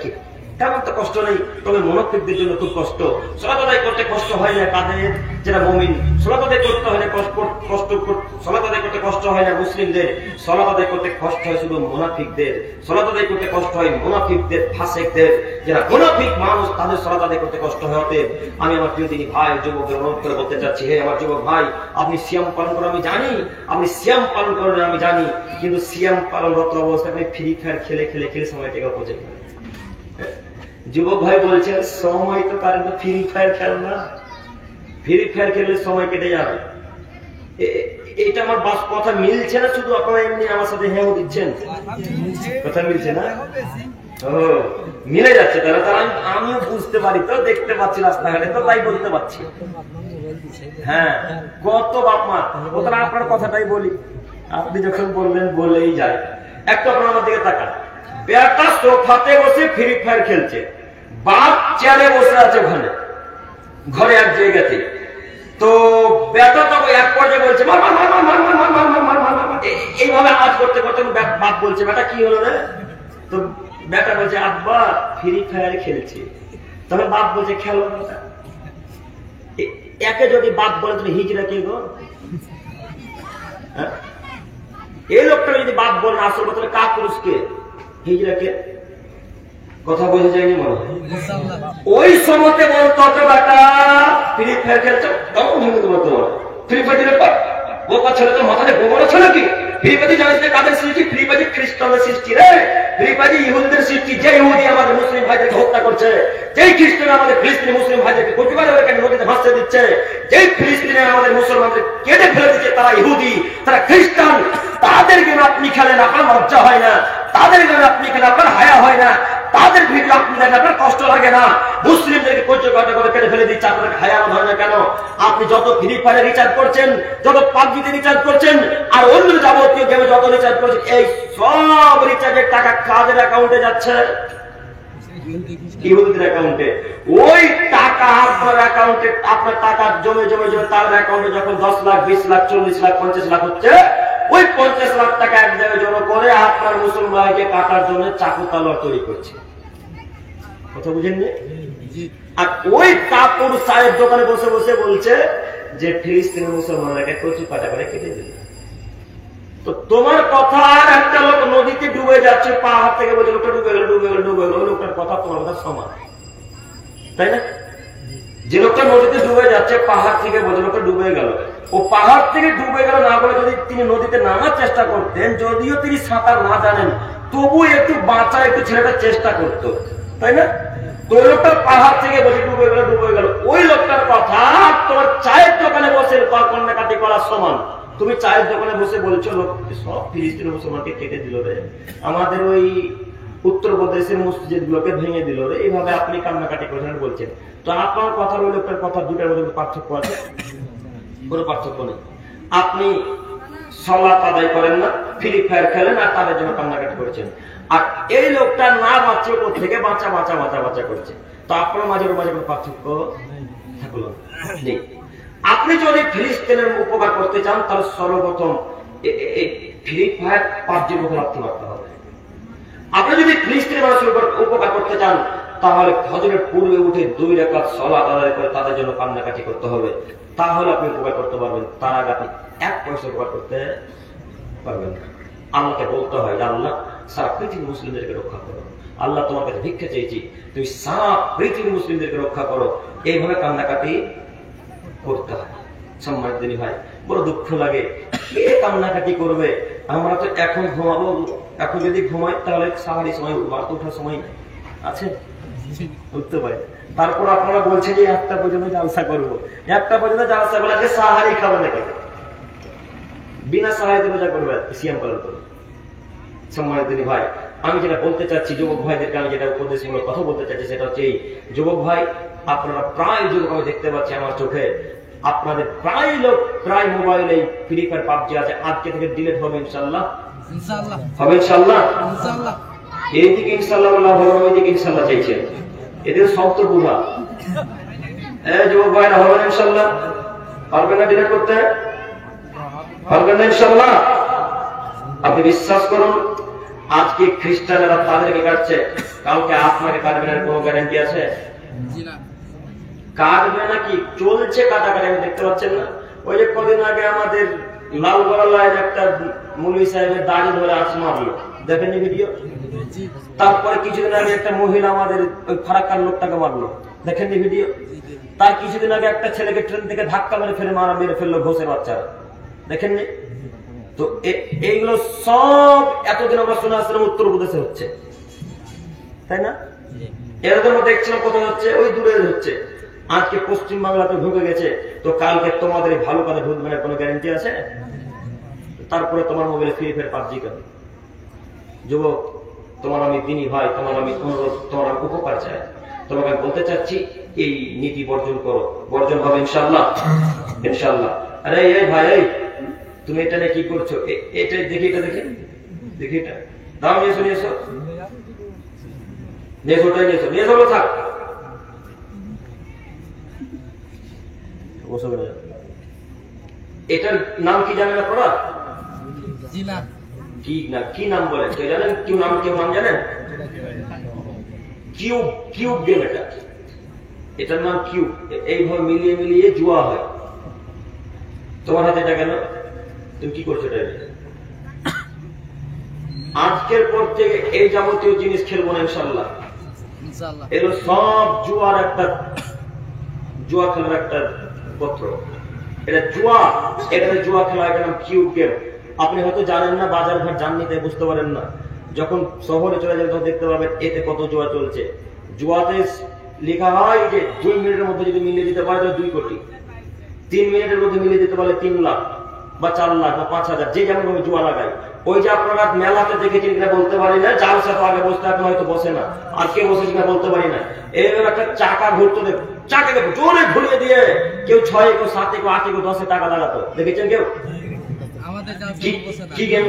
কি? তেমন তো কষ্ট নেই, তবে মুনাফিকদের জন্য খুব কষ্ট। সালাত আদায় করতে কষ্ট হয় না কাদের? যারা মুমিন। সালাত আদায় করতে হয় না সালাত আদায় করতে কষ্ট হয় না মুসলিমদের, সালাত আদায় করতে কষ্ট হয় শুধু মুনাফিকদের। সালাত আদায় করতে কষ্ট হয় মুনাফিকদের, ফাসিকদের, যারা মুনাফিক মানুষ, তাদের সালাত আদায় করতে কষ্ট হয়। অতএব আমি আমার প্রিয় দিনী ভাই, যুবকদের অনুরোধ করে বলতে চাচ্ছি, হে আমার যুবক ভাই, আপনি সিয়াম পালন করেন আমি জানি, আপনি সিয়াম পালন করেন আমি জানি, কিন্তু সিয়াম পালনরত অবস্থায় আপনি ফ্রি ফায়ার খেলে খেলে খেলে সময়টাকে অপচয় করেন। যুবক ভাই বলছেন, সময় তো পারেন না, ফ্রি ফায়ার খেল না, ফ্রি ফায়ার খেলে সময় কেটে যাবে। এটা আমার বাস কথা মিলছে না, শুধু আপনারা এমনি আমার সাথে হ্যাঁ দিচ্ছেন, কথা মিলছে না? ও মিলে যাচ্ছে, তাহলে আমিও বুঝতে পারি, তো দেখতে পাচ্ছি রাস্তাঘাটে, তো তাই বলতে পারছি। হ্যাঁ, কত বাপ মা, ও তারা আপনার কথাটাই বলি, আপনি যখন বললেন বলেই যায়। একটু আপনার আমার দিকে তাকান, বেটা সোফাতে বসে ফ্রি ফায়ার খেলছে, বাপ চেয়ারে বসে আছে ওখানে ঘরে এক জায়গাতে। তো বেটা তখন এক পর্যায়ে বলছে মার মার মার মার মার মার মার মার মার মার মার, এইভাবে আওয়াজ করতে করতে বাপ বলছে, বেটা কি হলো রে? তো বেটা বলছে, আব্বা ফ্রি ফায়ার খেলছে। তবে বাপ বলছে, খেলো না। একে যদি বাপ বলে তুমি হিজড়া কে গো? এই লোকটা যদি বাপ বলেন, আসল কথা কা পুরুষকে হিজড়াকে, কথা বোঝা যায়নি মনে হয়। ওই সময়তে বলতো, বেটা ফ্রি ফায়ার খেলছো, তখন হিন্দু বলতো ফ্রি ফায়ার বোকা ছেলে, তো মাথায় গোবর আছে নাকি? ফ্রিবাজি জানিস না কাদের সৃষ্টি? ফ্রিবাজি খ্রিস্টানদের সৃষ্টি রে, ফ্রিবাজি ইহুদিদের সৃষ্টি। যে ইহুদি আমাদের মুসলিম ভাইদেরকে হত্যা করছে, যেই খ্রিস্টান আমাদের ফিলিস্তিনি মুসলিম ভাইদেরকে প্রতিবারে নদীতে ভাসতে দিচ্ছে, যেই ফিলিস্তিনে আমাদের মুসলমানদের কেটে ফেলে দিচ্ছে, তারা ইহুদি, তারা খ্রিস্টান। তাদের গেম আপনি খেলেন, আপনার লজ্জা হয় না? তাদের গেম আপনি খেলেন, আপনার হায়া হয় না? তাদের ভিডিও আপনি দেখেন, আপনার কষ্ট লাগে না? মুসলিমদেরকে কচু কাটা করে কেটে ফেলে দিচ্ছে, আপনার হায়া হয় না কেন? আপনি যত ফ্রি ফায়ারে রিচার্জ করছেন, যত পাবজিতে রিচার্জ করছেন, আর অন্য যাবতীয় গেমে যত রিচার্জ করছেন, এই সব রিচার্জের টাকা কাদের অ্যাকাউন্টে যাচ্ছে? ইহুদিদের অ্যাকাউন্টে। ওই টাকা আপনার অ্যাকাউন্টে, আপনার টাকা জমে জমে জমে তার অ্যাকাউন্টে যখন 10 লাখ 20 লাখ 40 লাখ 50 লাখ হচ্ছে, ওই 50 লাখ টাকা এক জায়গায় জমা করে আপনার মুসলমানকে কাটার জন্য চাকু তলোয়ার তৈরি করছে। কথা বুঝেননি? আর ওই কাপড় চায়ের দোকানে বসে বসে বলছে যে ফিলিস্তিনি মুসলমানকে কচু কাটা করে কেটে দিল। তো তোমার কথা, আর একটা লোক নদীতে ডুবে যাচ্ছে, পাহাড় থেকে বলছে লোকটা ডুবে গেল ডুবে গেল ডুবে গেল, লোকটার কথা তোমার কথা সমান, তাই না? যে লোকটা নদীতে ডুবে যাচ্ছে, পাহাড় থেকে বলছে লোকটা ডুবে গেল, ও পাহাড় থেকে ডুবে গেল না বলে যদি তিনি নদীতে নামার চেষ্টা করতেন, যদিও তিনি সাঁতার না জানেন, তবু একটু বাঁচা, একটু ছেলেটা চেষ্টা করতো, তাই না? তো ওই লোকটা পাহাড় থেকে বসে ডুবে গেল ডুবে গেল, ওই লোকটার কথা তোমার চায়ের দোকানে বসে কন্যাকাটি করার সমান। তুমি চায়ের দোকানে বসে বলছো লোক সব ফিলিস্তিনি মুসলমানকে কেটে দিল রে, আমাদের ওই উত্তরপ্রদেশের মসজিদ গুলোকে ভেঙে দিল রে, এইভাবে আপনি কান্নাকাটি করেছেন বলছেন। তো আপনার কথা ওই লোকটার কথা দুটার মধ্যে পার্থক্য আছে? কোনো পার্থক্য নেই। আপনি সালাত আদায় করেন না, ফ্রি ফায়ার খেলেন, আর তাদের জন্য কান্নাকাটি করেছেন। আর এই লোকটা না বাঁচে ওপর থেকে বাঁচা বাঁচা বাঁচা বাঁচা করছে। তো আপনার মাঝে মাঝে কোনো পার্থক্য থাকলো নেই। আপনি যদি ফিলিস্তিনের উপকার করতে চান, তাহলে সর্বপ্রথম ফ্রি ফায়ার পাবজির মুখে রাখতে পারতে হবে। আপনি যদি স্ত্রী মানুষের উপর উপকার করতে চান তাহলে ফজরের পূর্বে উঠে 2 রাকাত সালাত আদায় করে তাদের জন্য কান্নাকাটি করতে হবে, তাহলে আপনি উপকার করতে পারবেন। তার আগে আপনি 1 পয়সা উপকার করতে পারবেন না। আল্লাহকে বলতে হয়, আল্লাহ সারা পৃথিবীর মুসলিমদেরকে রক্ষা করো, আল্লাহ তোমার কাছে ভিক্ষা চেয়েছি, তুমি সারা পৃথিবীর মুসলিমদেরকে রক্ষা করো। এইভাবে কান্নাকাটি করতে হয়। সম্মানিত দিনী ভাই, বড় দুঃখ লাগে, কে কান্নাকাটি করবে? আমরা তো এখন ঘুমাবো, এখন যদি ঘুমাই তাহলে সাহারি সময় বাড়তে ওঠার সময় আছে, উঠতে পারে। তারপর আপনারা বলছেন যে 1টা পর্যন্ত জালসা করবো, 1টা পর্যন্ত জালসা করলে আজকে সাহারি খাবে নাকি? বিনা সাহারিতে রোজা করবে, সিয়াম পালন করবে। সম্মানিত দিনী ভাই, আমি যেটা বলতে চাচ্ছি যুবক ভাইদেরকে, আমি যেটা উপদেশমূলক কথা বলতে চাচ্ছি সেটা হচ্ছে এই, যুবক ভাই আপনারা প্রায় যুবক আমি দেখতে পাচ্ছি আমার চোখে, আপনাদের প্রায় লোক প্রায় মোবাইলে ফ্রি ফায়ার পাবজি আছে, আজকে থেকে ডিলিট হবে ইনশাআল্লাহ, হবে ইনশাআল্লাহ। এইদিকে ইনশাআল্লাহ বলা হবে, ওইদিকে ইনশাআল্লাহ চাইছেন, এদের সব তো বুঝা। যুবক ভাইরা হবে না ইনশাআল্লাহ? পারবেন না ডিলিট করতে? পারবেন না ইনশাআল্লাহ? আপনি বিশ্বাস করুন, আজকে খ্রিস্টানেরা তাদেরকে কাটছে, কাউকে আপনাকে কাটবে না, কোনো গ্যারান্টি আছে? কাটবে নাকি? চলছে কাটাকাটি, আমি দেখতে পাচ্ছেন না? ওই যে কদিন আগে আমাদের লালগোলায় একটা মৌলভী সাহেবের দাড়ি ধরে আঁচ মারলো, দেখেননি ভিডিও? তারপরে কিছুদিন আগে একটা মহিলা আমাদের ওই ফারাক্কার লোকটাকে মারলো, দেখেননি ভিডিও? তার কিছুদিন আগে একটা ছেলেকে ট্রেন থেকে ধাক্কা মেরে মেরে ফেললো ঘোষের বাচ্চারা, দেখেননি? তো এইগুলো সব এতদিন আমরা শুনে আসছিলাম উত্তরপ্রদেশে হচ্ছে, তাই না? এরকম দেখছিলাম কোথায় হচ্ছে, ওই দূরে হচ্ছে। আজকে পশ্চিম বাংলাতে ঢুকে গেছে, তো কালকে তোমাদের ভালো কথা ঢুকবে না, কোনো গ্যারান্টি আছে? তারপরে তোমার মোবাইলে ফ্রি ফায়ার পাবজি কেন? যুবক, তোমার আমি দিনী ভাই, তোমার আমি অনুরোধ, তোমার আমি উপকার চাই, তোমাকে আমি বলতে চাচ্ছি এই নীতি বর্জন করো, বর্জন হবে ইনশাআল্লাহ, ইনশাআল্লাহ। আরে এই ভাই, এই তুমি এটা নিয়ে কি করছো? এটা দেখি, এটা দেখি, দেখি, এটা দাও, নিয়ে এসো, নিয়ে এসো, নিয়ে এসো, নিয়ে এসো, নিয়ে এসো, থাক। এটার নাম কি জানেন আপনারা? কি নাম বলেন কেউ জানেন? কেউ নাম জানেন? কিউব, কিউব গেম এটা, এটার নাম কিউব। এইভাবে মিলিয়ে মিলিয়ে জুয়া হয়। তোমার হাতে এটা কেন? তুমি কি করছো এটা? আজকের পর থেকে এই যাবতীয় জিনিস খেলবো না ইনশাআল্লাহ। এগুলো সব জুয়ার একটা, জুয়া খেলার একটা পত্র, এটা জুয়া, এটাতে জুয়া খেলা, এটা নাম কিউব গেম। আপনি হয়তো জানেন না, বাজার ঘাট জাননি তাই বুঝতে পারেন না। যখন শহরে চলে যাবেন তখন দেখতে পাবেন এতে কত জুয়া চলছে। জুয়াতে লেখা হয় যে 2 মিনিটের মধ্যে যদি মিলিয়ে দিতে পারে তো 2 কোটি, 3 মিনিটের মধ্যে মিলিয়ে দিতে পারলে 3 লাখ বা 4 লাখ বা 5,000, যে যেমন ভাবে জুয়া লাগায়। ওই যে আপনারা মেলাতে দেখেছেন কিনা বলতে পারি না, জালসা তো আগে বসতে, এখন হয়তো বসে না, আজকে বসে কিনা বলতে পারি না। এইভাবে একটা চাকা ঘুরতে দেখ, চাকাকে জোরে ঘুরিয়ে দিয়ে কেউ 6, কেউ 7, কেউ 8, কেউ 10 টাকা লাগাতো, দেখেছেন কেউ? কি গেম?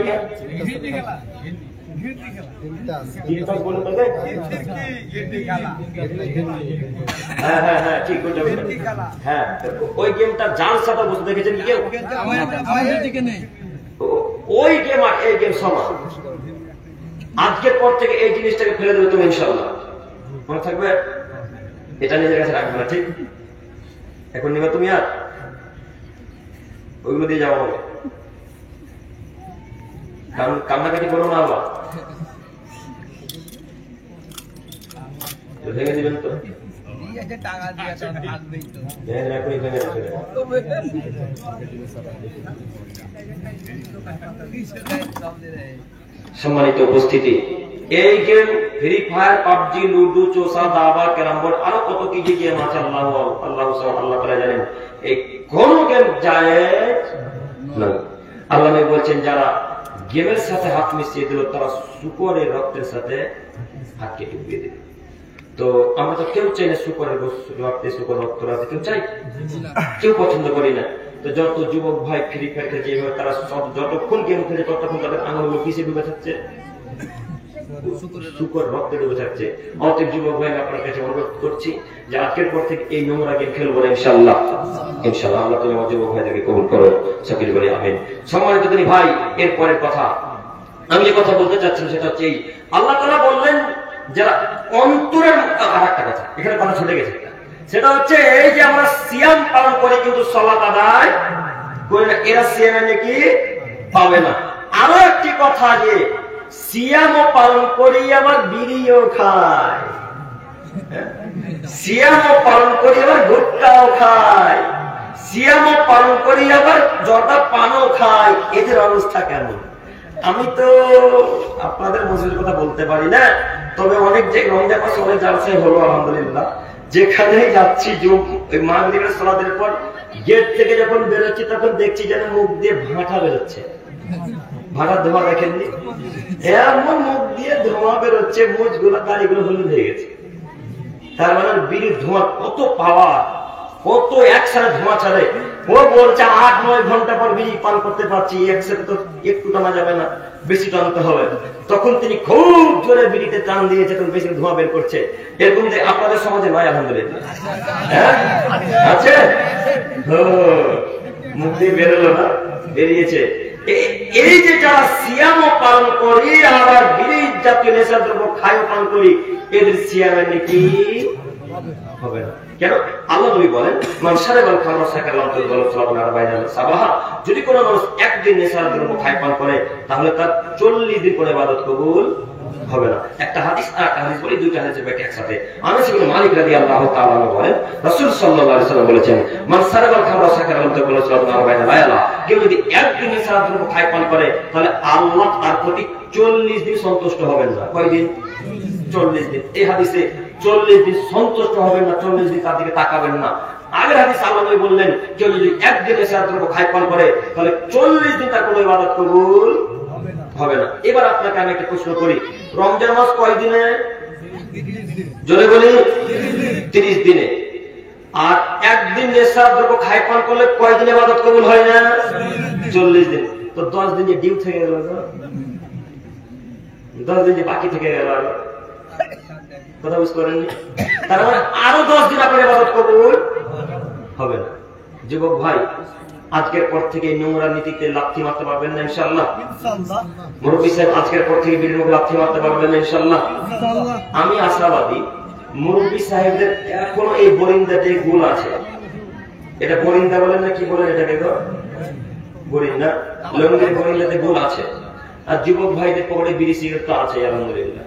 হ্যাঁ, ওই গেমটা জালসাটা বসে দেখেছেন কি কেউ? ওই গেম আর এই গেম সমান। আজকের পর থেকে এই জিনিসটাকে ফেলে দেবে তুমি ইনশাআল্লাহ, মনে থাকবে? এটা নিজের কাছে রাখবে না, ঠিক? এখন নিবে তুমি, আর ওইগুলো দিয়ে যাওয়া হবে। কারণ কান্নাকাটি করো না, আবার ভেঙে দিবেন তো, সম্মানিত উপস্থিতি, এই game free fire, PUBG, ludo, চোষা, দাবা, ক্যারাম বোর্ড, আরো কত কি কি গেম আছে আল্লাহ তাআলা জানেন। এই কোন গেম জায়েজ নয়। আল্লাহ নবী বলছেন যারা গেমের সাথে হাত মিশিয়ে দিল তারা শূকরের রক্তের সাথে হাতকে ডুবিয়ে দিল। তো আমরা তো কেউ চাই না শূকরের রক্তে, শূকর রক্ত রাখতে কেউ চাই, কেউ পছন্দ করি না। তো যত যুবক ভাই ফ্রি ফায়ার খেলছে এইভাবে, তারা সব যতক্ষণ গেম খেলছে ততক্ষণ তাদের আঙুলগুলো কিসে ডুবে থাকছে? শূকর রক্তে ডুবে থাকছে। অতএব যুবক ভাই আপনার কাছে অনুরোধ করছি যে আজকের পর থেকে এই নোংরা গেম খেলবো না ইনশাআল্লাহ, ইনশাআল্লাহ। আল্লাহ তুমি আমার যুবক ভাইদেরকে কবুল করো, সকলে বলে আমিন। সম্মানিত তিনি ভাই, এরপরের কথা, আমি যে কথা বলতে চাচ্ছি সেটা হচ্ছে এই আল্লাহ তাআলা বললেন যারা অন্তরের আরেকটা কথা, এখানে কথা ছুটে গেছে, সেটা হচ্ছে এই যে আমরা সিয়াম পালন করি কিন্তু সালাত আদায় করি না, এরা সিয়ামে নাকি পাবে না। আরো একটি কথা যে সিয়ামও পালন করি আবার বিড়িও খায়, সিয়ামও পালন করি আবার গুটখাও খায়, সিয়ামও পালন করি আবার জর্দা পানও খায়, এদের অবস্থা কেমন? আমি তো আপনাদের মসজিদের কথা বলতে পারি না, তবে অনেক যে রমজান মাসে অনেক জালসায় হলো আলহামদুলিল্লাহ, যেখানেই যাচ্ছি মাগরিবের সালাতের পর গেট থেকে যখন বেরোচ্ছি তখন দেখছি যেন মুখ দিয়ে ভাঁটা বেরোচ্ছে। ভাঁটার ধোঁয়া দেখেননি? এমন মুখ দিয়ে ধোঁয়া বেরোচ্ছে, মুখগুলো দাড়িগুলো হলুদ হয়ে গেছে। তার মানে বিড়ির ধোঁয়া কত পাওয়া, কত একসাথে ধোঁয়া ছাড়ে। ও বলছে 8-9 ঘন্টা পর বিড়ি পান করতে পারছি, একসাথে তো একটু টানা যাবে না, বেশি টানতে হবে। তখন তিনি খুব জোরে বিড়িতে টান দিয়েছে, তখন বেশি ধোঁয়া বের করছে। এরকম আপনাদের সমাজে নয় আলহামদুলিল্লাহ, আছে? মুখ দিয়ে বেরোলো না, বেরিয়েছে। এই যে যারা সিয়ামও পালন করি আবার বিড়ি জাতীয় নেশা দ্রব্য খায়ও পান করি, এদের সিয়ামের নাকি হবে না। কেন? আল্লাহ নবী বলেন যদি কোন মানুষ একদিন নেশার দ্রব্য খায় পান করে তাহলে তার 40 দিন পরে ইবাদত কবুল হবে না। একটা হাদিস আর একটা হাদিস বলি, দুইটা হাদিসের ব্যাখ্যা একসাথে। আনাস ইবনে মালিক রাদিয়াল্লাহু তাআলা আনহু বলেন রাসূল সাল্লাল্লাহু আলাইহি ওয়াসাল্লাম বলেছেন মান সারাবাল খামরা Saqqara lam taqul sallallahu alaihi wa sallam, কেউ যদি একদিন নেশার দ্রব্য খায় পান করে তাহলে আল্লাহ তার প্রতি 40 দিন সন্তুষ্ট হবেন না। কয় দিন? 40 দিন। এই হাদিসে 40 দিন সন্তুষ্ট হবেন না, 40 দিন তার দিকে তাকাবেন না। আগের হাদিস আল্লাহ নবী বললেন কেউ যদি একদিন নেশার দ্রব্য খায় পান করে তাহলে 40 দিন তার কোনো ইবাদত কবুল হবে না। এবার আপনাকে আমি একটা প্রশ্ন করি, রমজান মাস কয় দিনে? জোরে বলি 30 দিনে। আর একদিন নেশার দ্রব্য খায় পান করলে কয় দিনে ইবাদত কবুল হয় না? 40 দিন। তো 10 দিন যে ডিউ থেকে গেল, 10 দিন যে বাকি থেকে গেল, কথা বুঝতে পারেননি? তার মানে আরো 10 দিন আপনার ইবাদত কবুল হবে না। যুবক ভাই, আজকের পর থেকে নোংরা নীতিতে লাথি মারতে পারবেন না ইনশাআল্লাহ? মুরব্বী সাহেব, আজকের পর থেকে বিড়ির মুখে লাথি মারতে পারবেন না ইনশাআল্লাহ? আমি আশাবাদী মুরব্বী সাহেবদের এখনো এই বরিন্দাতে গুণ আছে। এটা বরিন্দা বলেন না, কি বলেন এটাকে? বরিন্দা, লঙ্গির বরিন্দাতে গুণ আছে। আর যুবক ভাইদের পকেটে বিড়ি সিগারেট তো আছে আলহামদুলিল্লাহ,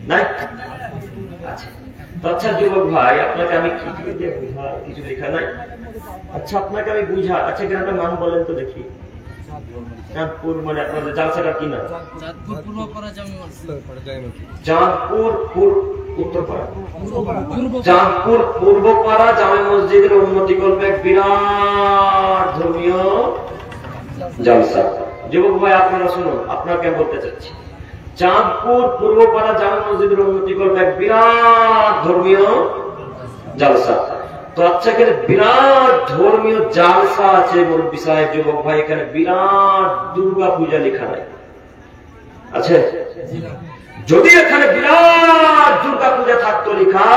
নাই? আচ্ছা, আচ্ছা যুবক ভাই, আপনাকে আমি কিছু লেখা নাই। আচ্ছা আপনাকে আমি বুঝা, আচ্ছা গ্রামটা নাম বলেন তো দেখি। চাঁদপুর, মানে আপনাদের জালসাটা কি না? চাঁদপুর উত্তরপাড়া, চাঁদপুর পূর্বপাড়া জামে মসজিদের উন্নতি করবে এক বিরাট ধর্মীয় জালসা। যুবক ভাই আপনারা শুনুন, আপনাকে আমি বলতে চাচ্ছি, চাঁদপুর পূর্বপাড়া জামে মসজিদের উন্নতি করবে এক বিরাট ধর্মীয় জালসা। তো আচ্ছা, এখানে বিরাট ধর্মীয় জালসা আছে মুরব্বী সাহেব, যুবক ভাই, এখানে বিরাট দুর্গা পূজা লেখা নাই আছে? যদি এখানে বিরাট দুর্গা পূজা থাকতো লেখা,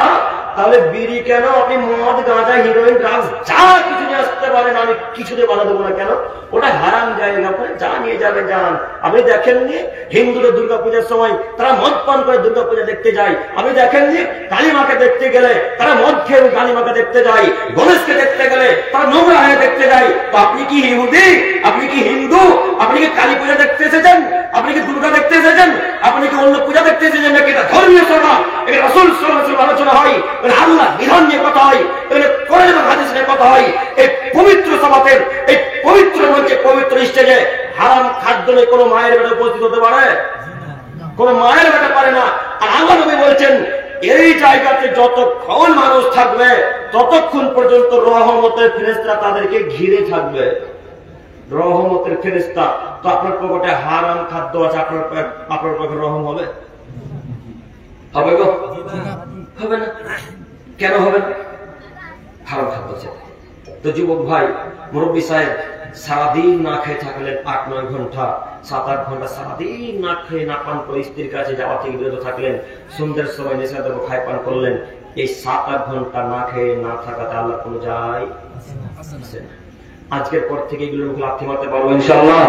তাহলে বিড়ি কেন? আপনি মদ, গাঁজা, হিরোইন, ড্রাগস যা কিছু নিয়ে আসতে পারেন, আমি কিছুতে বাধা দেবো না। কেন? ওটা হারাম জায়গা, যা নিয়ে যাবে যান। আপনি দেখেননি হিন্দুদের দুর্গা পূজার সময় তারা মদ পান করে দুর্গা পূজা দেখতে যায়? আপনি দেখেননি কালীমাকে দেখতে গেলে তারা মদ খেয়ে কালীমাকে দেখতে যায়? গণেশকে দেখতে গেলে তারা নোংরা হয়ে দেখতে যায়? তো আপনি কি ইহুদি? আপনি কি হিন্দু? আপনি কি কালী পূজা দেখতে এসেছেন? আপনি কি দুর্গা দেখতে এসেছেন? আপনি কি অন্য পূজা দেখতে এসেছেন? নাকি এটা ধর্মীয় সভা? এটা রাসূল সাল্লাল্লাহু আলাইহি ওয়াসাল্লাম আলোচনা হয়, আল্লাহ বিধান নিয়ে কথা হয়, কোরআন এবং হাদিস নিয়ে কথা হয়। এই পবিত্র সভাতের, এই পবিত্র মঞ্চে, পবিত্র স্টেজে হারাম খাদ্য নিয়ে কোন মায়ের বেটা উপস্থিত হতে পারে? কোন মায়ের বেটা পারে না। আর আল্লাহ নবী বলছেন এই জায়গাতে যতক্ষণ মানুষ থাকবে ততক্ষণ পর্যন্ত রহমতের ফেরেশতা তাদেরকে ঘিরে থাকবে। রহমতের ফেরেশতা। তো আপনার পকেটে হারাম খাদ্য আছে, আপনার পকেটে রহম হবে? হবে গো? হবে না। কেন হবে না? হারাম খাদ্য আছে। তো যুবক ভাই, মুরব্বী সাহেব, সারাদিন না খেয়ে থাকলেন 8-9 ঘন্টা, 7-8 ঘন্টা সারাদিন না খেয়ে না পান করে স্ত্রীর কাছে যাওয়া থেকে বিরত থাকলেন, সন্ধ্যের সময় নেশা দ্রব্য খায় পান করলেন। এই 7-8 ঘন্টা না খেয়ে না থাকাতে আল্লাহ কোনো যায়? আজকের পর থেকে এগুলোর মুখে লাথি মারতে পারবো ইনশাআল্লাহ?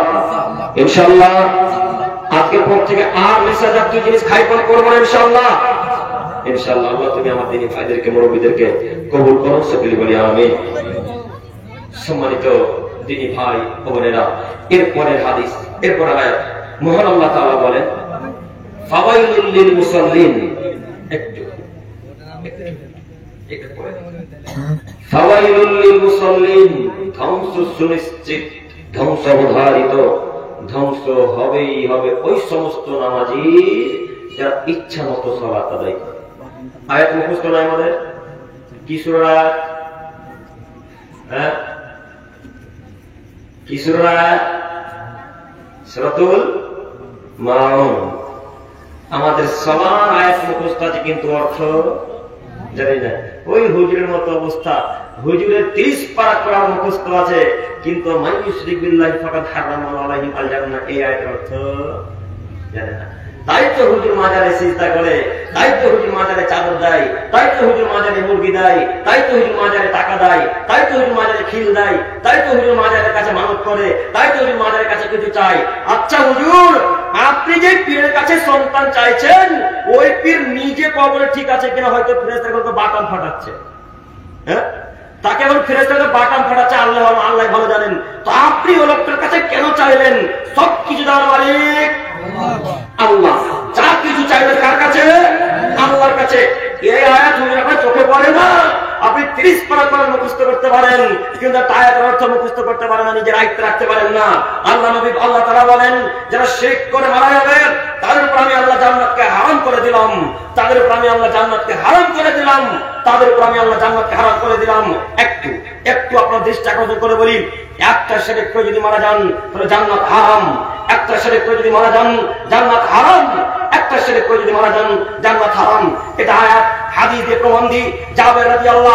ইনশাআল্লাহ। আজকের পর থেকে আর নেশা জাতীয় জিনিস খাইপান করবো না ইনশাআল্লাহ। ইনশাআল্লাহ। আল্লাহ তুমি আমার দিনী ভাইদেরকে, মুরব্বীদেরকে কবুল করো, সকলে বলি আমিন। সম্মানিত দিনী ভাই ও বোনেরা, এরপরের হাদিস, এরপর আয়াত, মহান আল্লাহ তাআলা বলেন ফাওয়াইলুল লিল মুসাল্লিন। ফাওয়াইলুল লিল মুসাল্লিন, ধ্বংস সুনিশ্চিত, ধ্বংস অবধারিত, ধ্বংস হবেই হবে ওই সমস্ত নামাজি যারা ইচ্ছা মতো সালাত আদায় করে। আয়াত মুখস্থ নাই আমাদের? কি সূরা? হ্যাঁ, কি সূরা? সূরাতুল মাউন। আমাদের সবার আয়াত মুখস্থ আছে, কিন্তু অর্থ জানি না। ওই হুজুরের মতো অবস্থা, হুজুরের 30 পারা কোরআন মুখস্থ আছে, কিন্তু মান ইউশরিক বিল্লাহি ফাকাদ হারামা আলাইহি আল জান্নাহ, এই আয়াতের অর্থ জানে না। তাই তো হুজুর মাজারে সিজদা করে, তাই তো হুজুর মাজারে চাদর দেয়, তাই তো হুজুর মাজারে মুরগি দেয়, তাই তো হুজুর মাজারে টাকা দেয়, তাই তো হুজুর মাজারে খিল দেয়, তাই তো হুজুর মাজারের কাছে মানত করে, তাই তো হুজুর মাজারের কাছে কিছু চাই। আচ্ছা হুজুর, আপনি যে পীরের কাছে সন্তান চাইছেন, ওই পীর নিজে কবরে ঠিক আছে কিনা হয়তো ফেরেশতাকে বাটাম ফাটাচ্ছে। হ্যাঁ, তাকে এখন ফেরেশতাকে বাটাম ফাটাচ্ছে, আল্লাহ আল্লাহ ভালো জানেন। তো আপনি ওই লোকটার কাছে কেন চাইলেন? সবকিছু দেওয়ার মালিক আল্লাহ। যা কিছু চাইবেন কার কাছে? আল্লাহর কাছে। এই আয়াত হুজুর আপনার চোখে পড়ে না। আপনি 30 পারা কোরআন মুখস্থ করতে পারেন, কিন্তু আয়াতের অর্থ মুখস্থ করতে পারেন না, নিজের আয়ত্তে রাখতে পারেন না। আল্লাহ নবী, আল্লাহ তাআলা বলেন, যারা শিরক করে মারা যাবে তাদের উপর আমি আল্লাহ জান্নাতকে হারাম করে দিলাম, তাদের উপর আমি আল্লাহ জান্নাতকে হারাম করে দিলাম, তাদের উপর আমি আল্লাহ জান্নাতকে হারাম করে দিলাম। একটু একটু আপনার দৃষ্টি আকর্ষণ করে বলি, একটা শিরক করে যদি মারা যান তাহলে জান্নাত হারাম, একটা শিরক করে যদি মারা যান জান্নাত হারাম, একটা শিরক করে যদি মারা যান জান্নাত হারাম। এটা আয়াত, হাদিস দিয়ে প্রমাণ দিই। জাবের রাদিয়াল্লাহু